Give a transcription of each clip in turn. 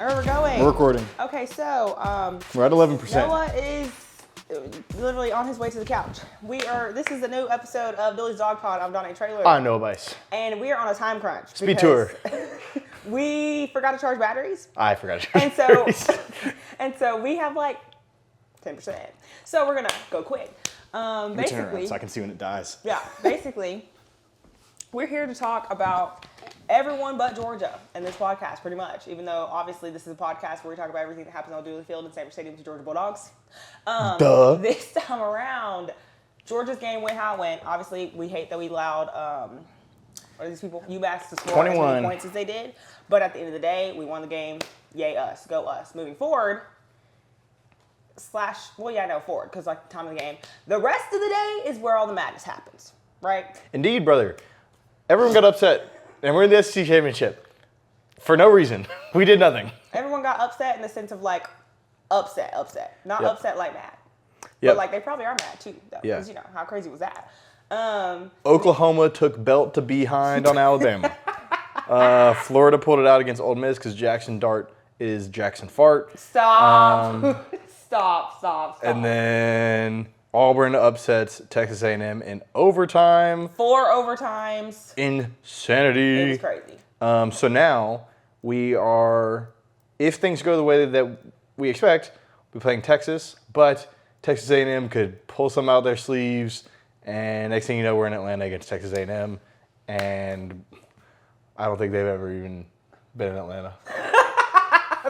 We're going. We're recording. Okay, so We're at 11%. Noah is literally on his way to the couch. This is a new episode of Dooley's Dog Pod. I'm Donnie Trailer. I'm Noah Bice. And we are on a time crunch. Speed tour. We forgot to charge batteries. I forgot to charge batteries. And so we have like 10%. So we're gonna go quick. Basically, turn around so I can see when it dies. Yeah, basically, we're here to talk about everyone but Georgia in this podcast, pretty much. Even though, obviously, this is a podcast where we talk about everything that happens on Dooley Field in Sanford Stadium to Georgia Bulldogs. Duh. This time around, Georgia's game went how it went. Obviously, we hate that we allowed, what are these people? UMass to score 21 as many points as they did. But at the end of the day, we won the game. Yay us. Go us. Moving forward, forward, because like the time of the game. The rest of the day is where all the madness happens, right? Indeed, brother. Everyone got upset, and we're in the SEC championship for no reason. We did nothing. Everyone got upset in the sense of like upset, not upset like mad. Yep. But like they probably are mad too, though. Yeah. Because you know how crazy was that? Oklahoma took belt to behind on Alabama. Florida pulled it out against Ole Miss because Jackson Dart is Jackson Fart. Stop. Stop. And then Auburn upsets Texas A&M in overtime. 4 overtimes. Insanity. It was crazy. So now we are, if things go the way that we expect, we're playing Texas, but Texas A&M could pull some out of their sleeves, and next thing you know, we're in Atlanta against Texas A&M, and I don't think they've ever even been in Atlanta.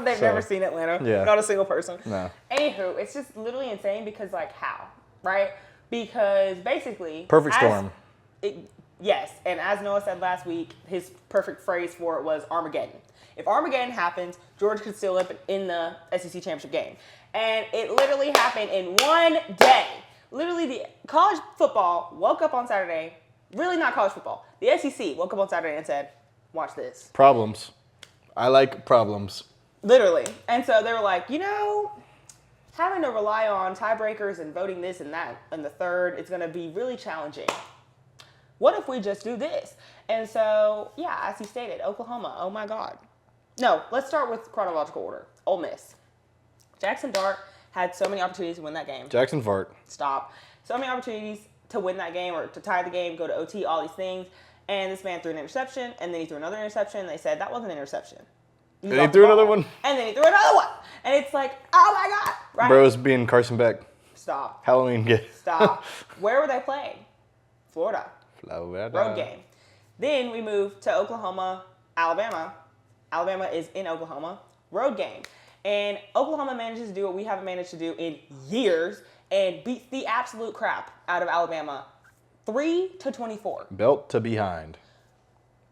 They've never seen Atlanta. Yeah. Not a single person. No. Anywho, it's just literally insane because like how, right? Because basically... Perfect storm. Yes, and as Noah said last week, his perfect phrase for it was Armageddon. If Armageddon happens, Georgia could still end up in the SEC championship game. And it literally happened in one day. Literally, the college football woke up on Saturday. Really not college football. The SEC woke up on Saturday and said, watch this. Problems. I like problems. Literally. And so they were like, having to rely on tiebreakers and voting this and that and the third, it's going to be really challenging. What if we just do this? And so, yeah, as he stated, Oklahoma, oh my God. No, let's start with chronological order. Ole Miss. Jackson Dart had so many opportunities to win that game. Jackson Fart. Stop. So many opportunities to win that game or to tie the game, go to OT, all these things. And this man threw an interception, and then he threw another interception, and they said that wasn't an interception. And he threw another one? And then he threw another one. And it's like, oh my God. Right? Bro's being Carson Beck. Stop. Halloween gift. Stop. Where were they playing? Florida. Florida. Road game. Then we move to Oklahoma, Alabama. Alabama is in Oklahoma. Road game. And Oklahoma manages to do what we haven't managed to do in years and beats the absolute crap out of Alabama 3-24. Belt to behind.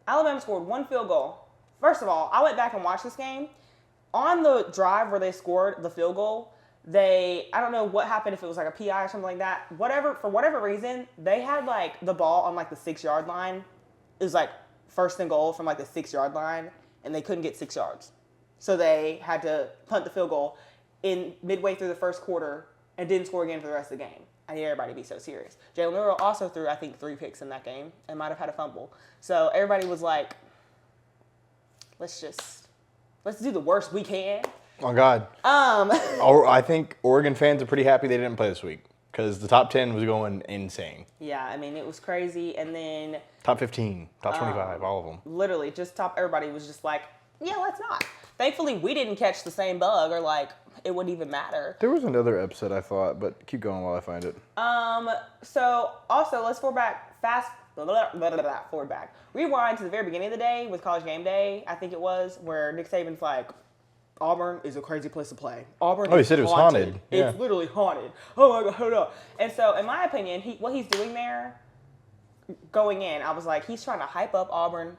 Alabama scored 1 field goal. First of all, I went back and watched this game. On the drive where they scored the field goal, I don't know what happened, if it was like a PI or something like that. For whatever reason, they had like the ball on like the 6-yard line. It was like first and goal from like the 6-yard line, and they couldn't get 6 yards. So they had to punt the field goal in midway through the first quarter and didn't score again for the rest of the game. I need everybody to be so serious. Jalen Murrow also threw, I think, 3 picks in that game and might have had a fumble. So everybody was like, let's do the worst we can. Oh, God. I think Oregon fans are pretty happy they didn't play this week because the top 10 was going insane. Yeah, I mean, it was crazy. And then... Top 15, top 25, all of them. Literally, everybody was just like, yeah, let's not. Thankfully, we didn't catch the same bug or like, it wouldn't even matter. There was another episode I thought, but keep going while I find it. So, also, let's forward back. Rewind to the very beginning of the day with College Game Day, I think it was, where Nick Saban's like, Auburn is a crazy place to play. Auburn he said it was haunted. It's literally haunted. Oh my God, hold up. And so, in my opinion, what he's doing there, going in, I was like, he's trying to hype up Auburn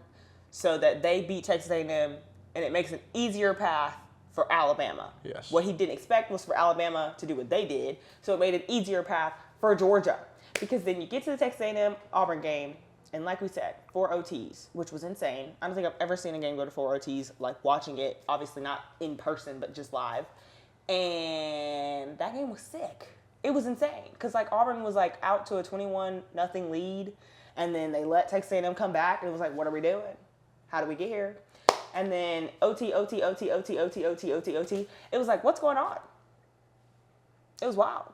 so that they beat Texas A&M, and it makes an easier path for Alabama. Yes. What he didn't expect was for Alabama to do what they did, so it made an easier path for Georgia. Because then you get to the Texas A&M Auburn game, and like we said, 4 OTs, which was insane. I don't think I've ever seen a game go to 4 OTs, like watching it, obviously not in person, but just live. And that game was sick. It was insane. Because like Auburn was like out to a 21-0 lead, and then they let Texas A&M come back, and it was like, what are we doing? How did we get here? and then OT, OT, OT, OT, OT, OT, OT, OT. It was like, what's going on? It was wild.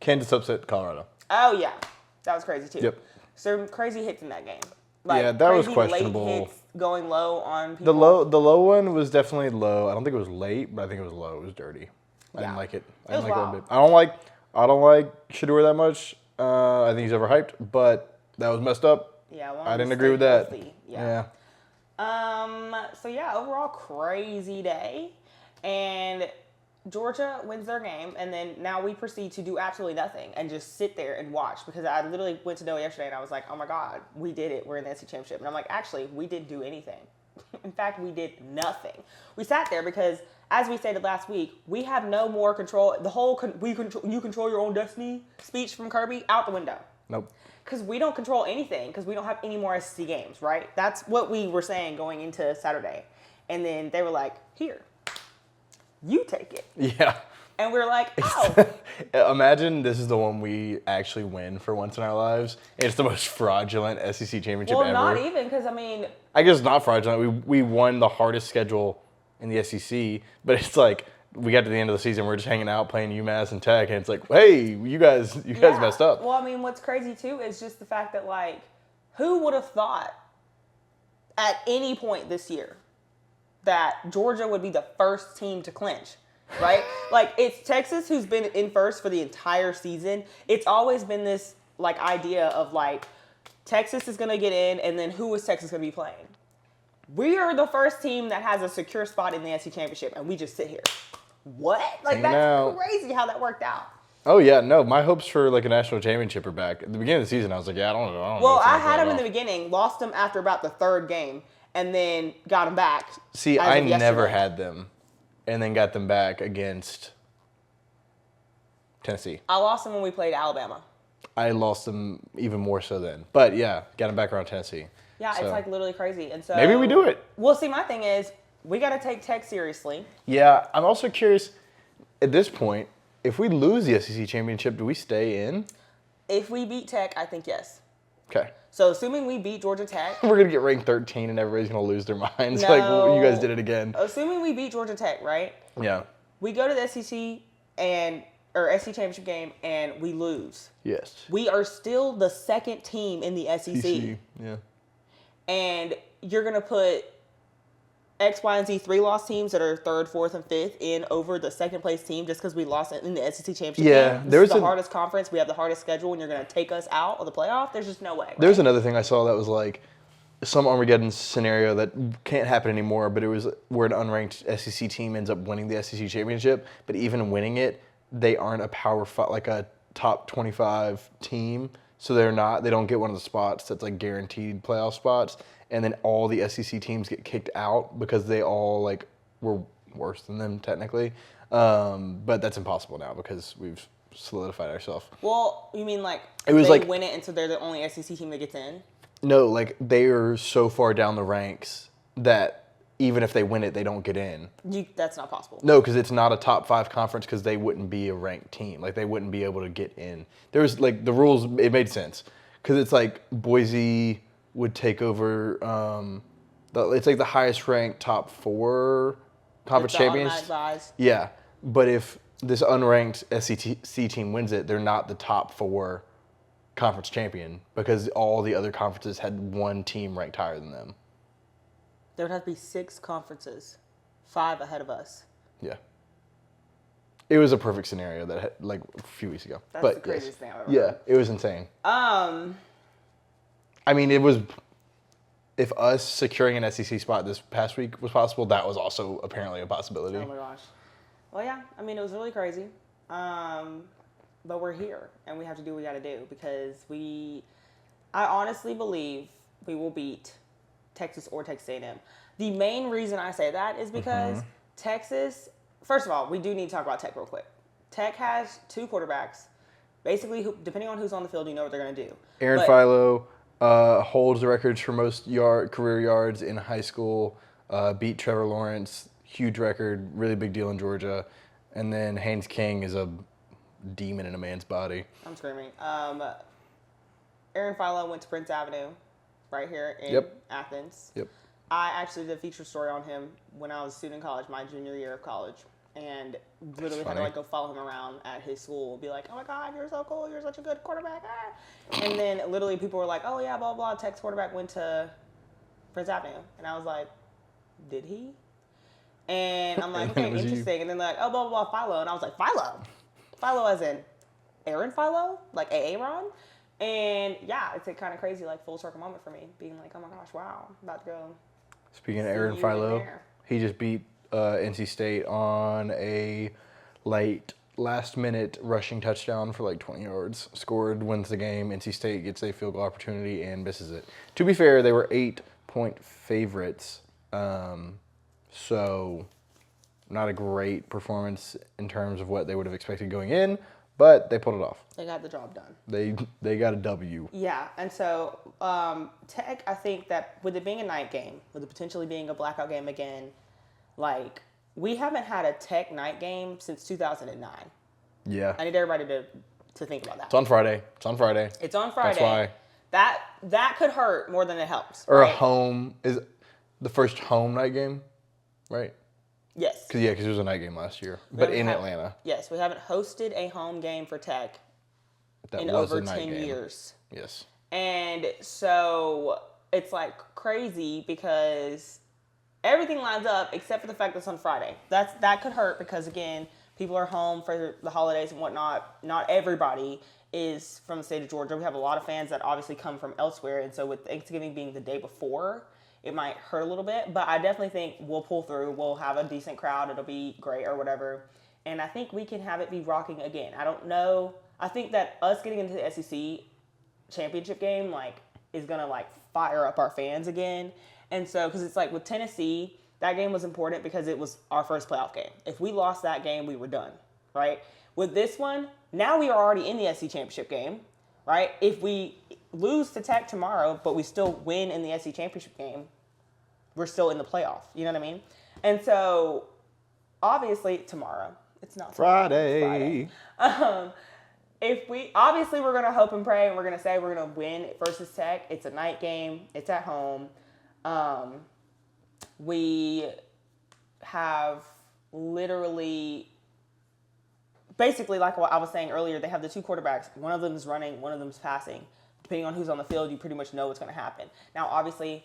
Kansas upset Colorado. Oh, yeah. That was crazy, too. Yep. Some crazy hits in that game. Yeah, that was crazy questionable. Late hits going low on people. The low one was definitely low. I don't think it was late, but I think it was low. It was dirty. I didn't like it. I didn't like it a bit. I don't like Shedeur that much. I think he's overhyped, but that was messed up. Yeah, I didn't agree with that. Yeah. So yeah, overall crazy day, and Georgia wins their game, and then now we proceed to do absolutely nothing and just sit there and watch, because I literally went to Doe yesterday and I was like, oh my God, we did it. We're in the SEC championship. And I'm like, actually, we didn't do anything. In fact, we did nothing. We sat there because, as we stated last week, we have no more control. The whole you control your own destiny speech from Kirby out the window. Nope. Because we don't control anything, because we don't have any more SEC games, right? That's what we were saying going into Saturday. And then they were like, here, you take it. Yeah. And we were like, oh. Imagine this is the one we actually win for once in our lives. It's the most fraudulent SEC championship ever. Well, not even, because, I mean. I guess it's not fraudulent. We won the hardest schedule in the SEC, but it's like we got to the end of the season, we're just hanging out playing UMass and Tech, and it's like, hey, you guys messed up. Well, I mean, what's crazy, too, is just the fact that, like, who would have thought at any point this year that Georgia would be the first team to clinch, right? Like, it's Texas who's been in first for the entire season. It's always been this, like, idea of, like, Texas is going to get in, and then who is Texas going to be playing? We are the first team that has a secure spot in the SEC championship, and we just sit here. What? Like, that's crazy how that worked out. Oh, yeah. No, my hopes for, like, a national championship are back. At the beginning of the season, I was like, yeah, I don't know. Well, I had them in the beginning, lost them after about the third game, and then got them back. See, I never had them, and then got them back against Tennessee. I lost them when we played Alabama. I lost them even more so then. But, yeah, got them back around Tennessee. Yeah, so, it's, like, literally crazy. And so maybe we do it. Well, see, my thing is, we got to take Tech seriously. Yeah, I'm also curious, at this point, if we lose the SEC championship, do we stay in? If we beat Tech, I think yes. Okay. So assuming we beat Georgia Tech. We're going to get ranked 13 and everybody's going to lose their minds. No, like, well, you guys did it again. Assuming we beat Georgia Tech, right? Yeah. We go to the SEC SEC championship game and we lose. Yes. We are still the second team in the SEC. Yeah. And you're going to put X, Y, and Z 3-loss teams that are third, fourth, and fifth in over the second place team just because we lost in the SEC championship game. This is the hardest conference. We have the hardest schedule, and you're going to take us out of the playoff? There's just no way. Right? There's another thing I saw that was like some Armageddon scenario that can't happen anymore, but it was where an unranked SEC team ends up winning the SEC championship, but even winning it, they aren't like a top 25 team, so they don't get one of the spots that's like guaranteed playoff spots. And then all the SEC teams get kicked out because they all like were worse than them technically. But that's impossible now because we've solidified ourselves. Well, you mean like it was they like, win it and so they're the only SEC team that gets in? No, like they are so far down the ranks that even if they win it, they don't get in. That's not possible. No, because it's not a top 5 conference because they wouldn't be a ranked team. Like they wouldn't be able to get in. There was like the rules, it made sense. Because it's like Boise would take over, it's like the highest ranked top 4 conference champions. Yeah, but if this unranked SEC team wins it, they're not the top 4 conference champion because all the other conferences had one team ranked higher than them. There would have to be 6 conferences, 5 ahead of us. Yeah. It was a perfect scenario that had, like a few weeks ago. That's the craziest thing I've ever heard. Yeah, it was insane. I mean, it was, if us securing an SEC spot this past week was possible, that was also apparently a possibility. Oh my gosh. Well, yeah, I mean, it was really crazy. But we're here, and we have to do what we got to do because I honestly believe we will beat Texas or Texas A&M. The main reason I say that is because Texas, first of all, we do need to talk about Tech real quick. Tech has 2 quarterbacks. Basically, depending on who's on the field, you know what they're going to do. Aaron Philo holds the records for most career yards in high school, beat Trevor Lawrence, huge record, really big deal in Georgia. And then Haynes King is a demon in a man's body. I'm screaming. Aaron Philo went to Prince Avenue right here in Athens. Yep. I actually did a feature story on him when I was a student in college, my junior year of college. And literally had to like go follow him around at his school, be like, oh my God, you're so cool, you're such a good quarterback. Ah. And then literally people were like, oh yeah, blah, blah, Tech's quarterback went to Prince Avenue. And I was like, did he? And I'm like, okay, interesting. And then they're like, oh, blah, blah, blah, Philo. And I was like, Philo? Philo as in Aaron Philo? Like Aaron? And yeah, it's a kind of crazy, like full circle moment for me, being like, oh my gosh, wow, I'm about to go. Speaking of Aaron Philo, he just beat NC State on a last minute rushing touchdown for like 20 yards. Scored, wins the game. NC State gets a field goal opportunity and misses it. To be fair, they were 8-point favorites. So not a great performance in terms of what they would have expected going in, but they pulled it off. They got the job done. They got a W. Yeah, and so Tech, I think that with it being a night game, with it potentially being a blackout game again, like, we haven't had a Tech night game since 2009. Yeah. I need everybody to think about that. It's on Friday. It's on Friday. That's why. That could hurt more than it helps. Or right? a home, is the first home night game, right? Yes. Because it was a night game last year, but in Atlanta. Yes, we haven't hosted a home game for Tech in was over a night 10 game. years. Yes. And so it's like crazy because everything lines up except for the fact that it's on Friday. That could hurt because, again, people are home for the holidays and whatnot. Not everybody is from the state of Georgia. We have a lot of fans that obviously come from elsewhere. And so with Thanksgiving being the day before, it might hurt a little bit. But I definitely think we'll pull through. We'll have a decent crowd. It'll be great or whatever. And I think we can have it be rocking again. I don't know. I think that us getting into the SEC championship game, like, is going to, like, fire up our fans again. And so, because it's like with Tennessee, that game was important because it was our first playoff game. If we lost that game, we were done, right? With this one, now we are already in the SEC championship game, right? If we lose to Tech tomorrow, but we still win in the SEC championship game, we're still in the playoff. You know what I mean? And so, obviously, tomorrow. It's not Friday. Obviously we're going to hope and pray and we're going to say we're going to win versus Tech. It's a night game. It's at home. We have literally, basically, like what I was saying earlier, they have the two quarterbacks. One of them is running, one of them is passing. Depending on who's on the field, you pretty much know what's going to happen. Now, obviously,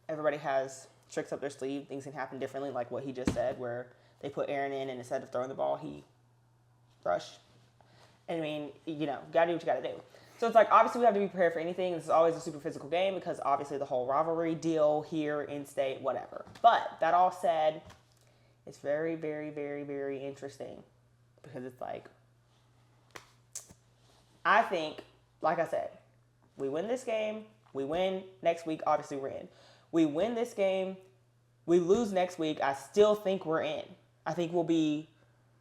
everybody has tricks up their sleeve. Things can happen differently, like what he just said, where they put Aaron in and instead of throwing the ball, he rushed. I mean, got to do what you got to do. So it's like, obviously, we have to be prepared for anything. This is always a super physical game because, obviously, the whole rivalry deal here, in-state, whatever. But that all said, it's very, very, very, very interesting because it's like, I think, like I said, we win this game. We win next week. Obviously, we're in. We win this game. We lose next week. I still think we're in. I think we'll be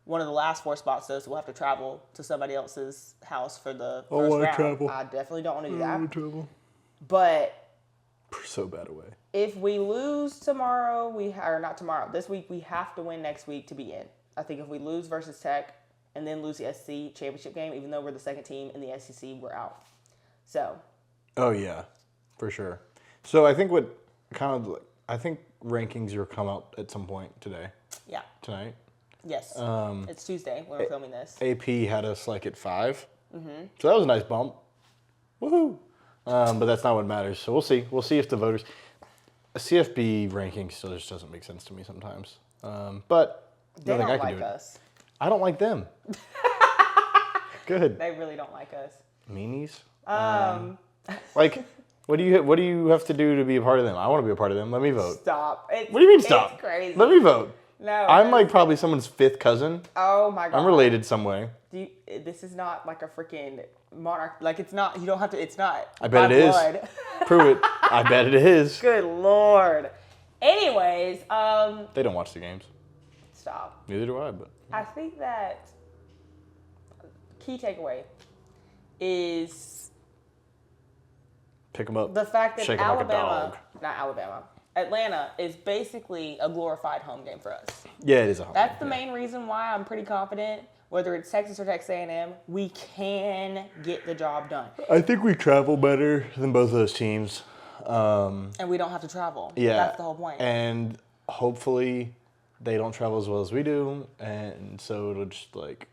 one of the last 4 spots, though, so we'll have to travel to somebody else's house for the first round. Travel. I definitely don't want to do that. I want to travel. But so bad away. If we lose tomorrow, not tomorrow, this week, we have to win next week to be in. I think if we lose versus Tech and then lose the SEC championship game, even though we're the second team in the SEC, we're out. So. Oh, yeah, for sure. So I think rankings will come out at some point today. Yeah. Tonight. Yes. It's Tuesday when we're filming this. AP had us like at 5. Mm-hmm. So that was a nice bump. Woohoo! But that's not what matters. So we'll see. We'll see if the voters. A CFB ranking still just doesn't make sense to me sometimes. But they don't I can like do us. I don't like them. Good. They really don't like us. Meanies. What do you have to do to be a part of them? I want to be a part of them. Let me vote. Stop. What do you mean stop? It's crazy. Let me vote. No. I'm like probably someone's 5th cousin. Oh my God. I'm related some way. This is not like a freaking monarch. Like, it's not. You don't have to. It's not. I bet it blood. is. Prove it. I bet it is. Good Lord. Anyways, They don't watch the games. Stop. Neither do I. But I think that key takeaway is pick them up. The fact that Shake 'em like a dog. Atlanta is basically a glorified home game for us. Yeah, it is a home game. That's the main reason why I'm pretty confident, whether it's Texas or Texas A&M, we can get the job done. I think we travel better than both of those teams. And we don't have to travel. Yeah. That's the whole point. And hopefully they don't travel as well as we do. And so it'll just like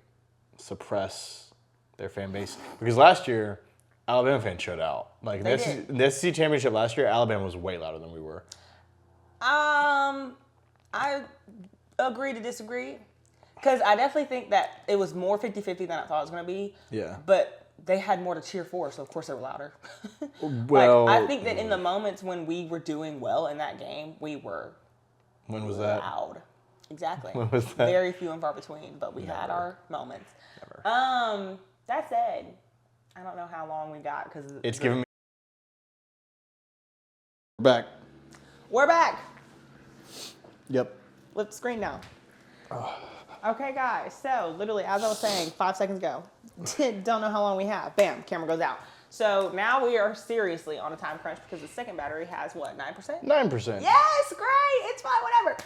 suppress their fan base. Because last year, Alabama fans showed out. Like the SEC championship last year, Alabama was way louder than we were. I agree to disagree. Because I definitely think that it was more 50-50 than I thought it was going to be. Yeah. But they had more to cheer for, so of course they were louder. Well, like, I think that in the moments when we were doing well in that game, we were when was loud. that? Exactly. When was that? Very few and far between, but we had our moments. Never. That said, I don't know how long we got because it's giving me. We're back. We're back. Yep. Flip the screen now. Okay, guys. So literally, as I was saying 5 seconds ago, don't know how long we have. Bam, camera goes out. So now we are seriously on a time crunch because the second battery has what, 9%? 9%. Yes, great. It's fine, whatever.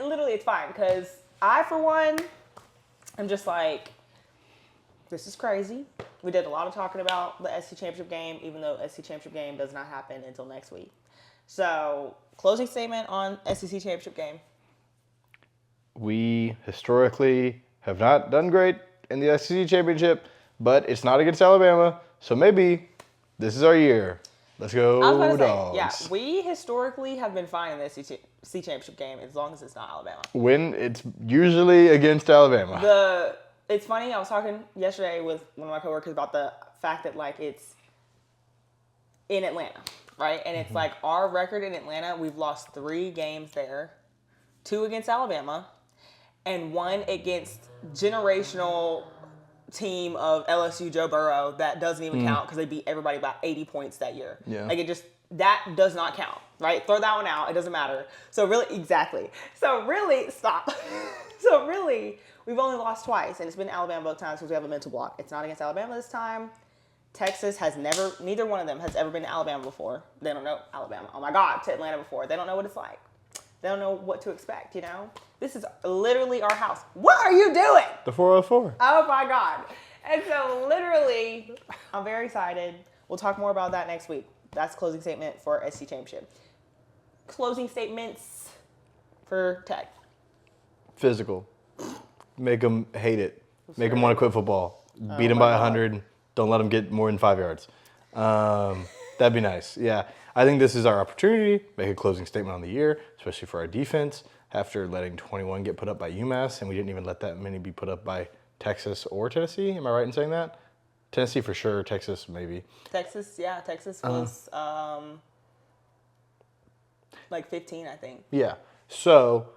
Literally, it's fine because I, for one, am just like, this is crazy. We did a lot of talking about the SC Championship game, even though SC Championship game does not happen until next week. So, closing statement on SEC Championship game. We historically have not done great in the SEC Championship, but it's not against Alabama, so maybe this is our year. Let's go, I was about to Dogs. say, yeah, we historically have been fine in the SEC Championship game as long as it's not Alabama. When it's usually against Alabama. It's funny, I was talking yesterday with one of my coworkers about the fact that, like, it's in Atlanta, right? And it's like our record in Atlanta, we've lost 3 games there, 2 against Alabama, and 1 against generational team of LSU Joe Burrow that doesn't even count because they beat everybody by 80 points that year. Yeah. Like, that does not count, right? Throw that one out. It doesn't matter. So really, exactly. So really, stop. So really, we've only lost twice, and it's been Alabama both times because we have a mental block. It's not against Alabama this time. Texas has neither one of them has ever been to Alabama before. They don't know Alabama. Oh my God, to Atlanta before. They don't know what it's like. They don't know what to expect, you know? This is literally our house. What are you doing? The 404. Oh my God. And so literally, I'm very excited. We'll talk more about that next week. That's closing statement for SC Championship. Closing statements for Tech. Physical. Make them hate it. Make them want to quit football. Beat them by 100. Don't let them get more than 5 yards. That'd be nice. Yeah. I think this is our opportunity. Make a closing statement on the year, especially for our defense. After letting 21 get put up by UMass, and we didn't even let that many be put up by Texas or Tennessee. Am I right in saying that? Tennessee for sure. Texas maybe. Texas was like 15, I think. Yeah. So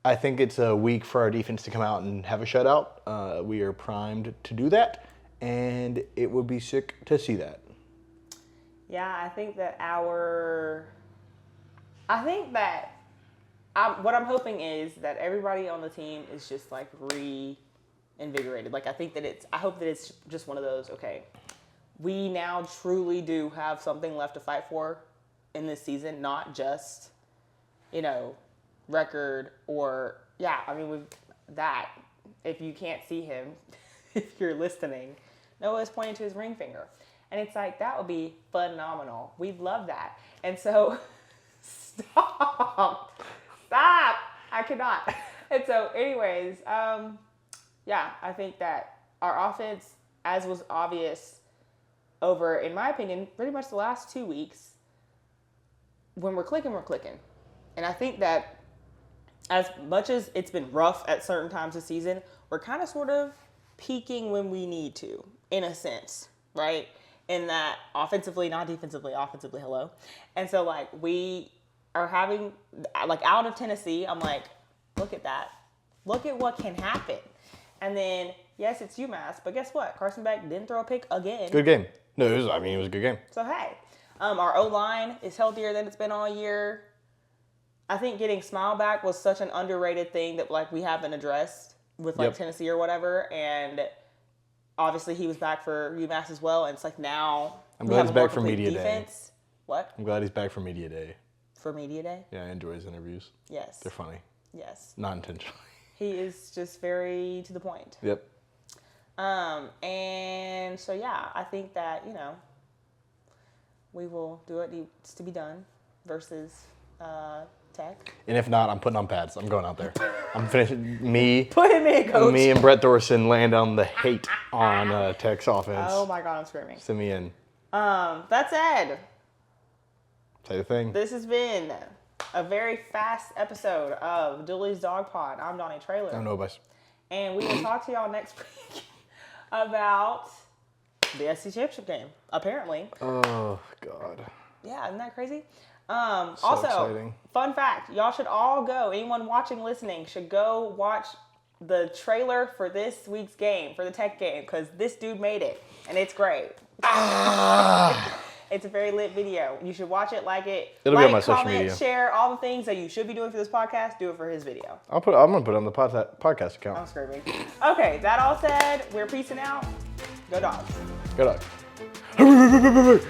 I think it's a week for our defense to come out and have a shutout. We are primed to do that, and it would be sick to see that. Yeah, I think that what I'm hoping is that everybody on the team is just like reinvigorated. Like, I hope that it's just one of those, okay, we now truly do have something left to fight for in this season, not just, record or, if you can't see him, if you're listening, Noah's pointing to his ring finger. And it's like, that would be phenomenal. We'd love that. And so, stop. I cannot. And so, anyways, I think that our offense, as was obvious over, in my opinion, pretty much the last 2 weeks, when we're clicking, we're clicking. And I think that as much as it's been rough at certain times this season, we're kind of sort of peaking when we need to, in a sense, right? In that offensively, not defensively, offensively, hello. And so, like, we are having, like, out of Tennessee, I'm like, look at that. Look at what can happen. And then, yes, it's UMass, but guess what? Carson Beck didn't throw a pick again. Good game. No, it was a good game. So, hey, our O-line is healthier than it's been all year. I think getting Smile back was such an underrated thing that, like, we haven't addressed with, like, Tennessee or whatever. And obviously he was back for UMass as well. And it's like now I'm glad he's back for media defense. Day. What? I'm glad he's back for media day. For media day? Yeah, I enjoy his interviews. Yes. They're funny. Yes. Not intentionally. He is just very to the point. Yep. And so, yeah, I think that, we will do what needs to be done versus Tech. And if not, I'm putting on pads. I'm going out there. I'm finishing me. Put him in, coach. Me and Brett Thorson land on the hate on Tech's offense. Oh my God, I'm screaming. Send me in. That said, Say the thing. this has been a very fast episode of Dooley's Dog Pod. I'm Donnie Trailer. I'm Nobus. And we will talk to y'all next week about the SC Championship game, apparently. Oh, God. Yeah, isn't that crazy? So Also, exciting. Fun fact, y'all should all go, anyone watching, listening, should go watch the trailer for this week's game, for the Tech game, because this dude made it, and it's great. It's a very lit video. You should watch it, like it. It'll be on my social comment, media. Share all the things that you should be doing for this podcast. Do it for his video. I'm gonna put it on the podcast account. I'm screaming. Okay, that all said, we're peacing out. Go Dogs. Good luck.